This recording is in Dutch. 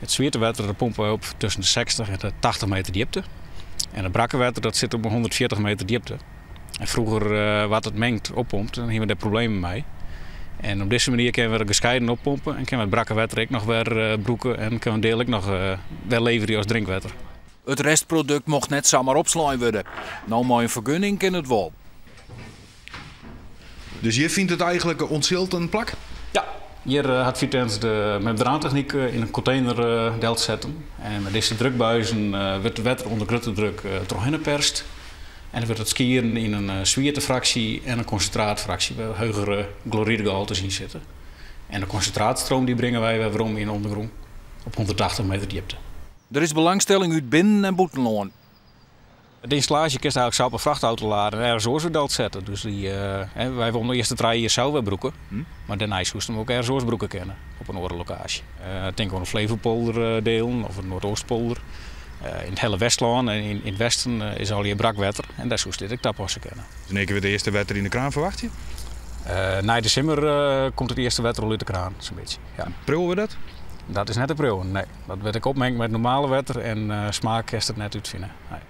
Het zwierte dat pompen we op tussen de 60 en de 80 meter diepte. En het brakke water dat zit op 140 meter diepte. En vroeger wat het mengt oppompt, dan hebben we daar problemen mee. En op deze manier kunnen we er gescheiden oppompen en kunnen we het brakke water ook nog weer broeken en kunnen we deel ook nog weer leveren als drinkwater. Het restproduct mocht net zomaar opslaan worden. Nou, maar een vergunning kan het wel. Dus je vindt het eigenlijk ontzield een plak? Ja, hier had Vitens met draantechniek in een container deelt zetten. En met deze drukbuizen wordt het water onder grote druk doorheen perst. En dan wordt het skiën in een zwiertefractie en een concentraatfractie waar hogere chloridegehaltes in zitten. En de concentraatstroom die brengen wij weer om in ondergrond op 180 meter diepte. Er is belangstelling uit binnen- en buitenland. De installatie kun je eigenlijk zo op een vrachtauto laden en ergens oorzaak zetten. Dus wij wilden eerst de trein hier zo weer broeken. Maar daarna moesten we ook ergens oors broeken kennen op een andere locatie. Denk aan een Flevopolder delen of een Noordoostpolder. In het hele Westland en in het westen is al hier brakwater en daar moest dit ook tappassen kennen. Dus in één keer weer de eerste wetter in de kraan, verwacht je? Na december komt het eerste wetter al uit de kraan, zo'n beetje. Ja. Prullen we dat? Dat is net de prul, nee. Dat werd ik opmengen met normale wetter en smaak kerst het net uitvinden. Nee.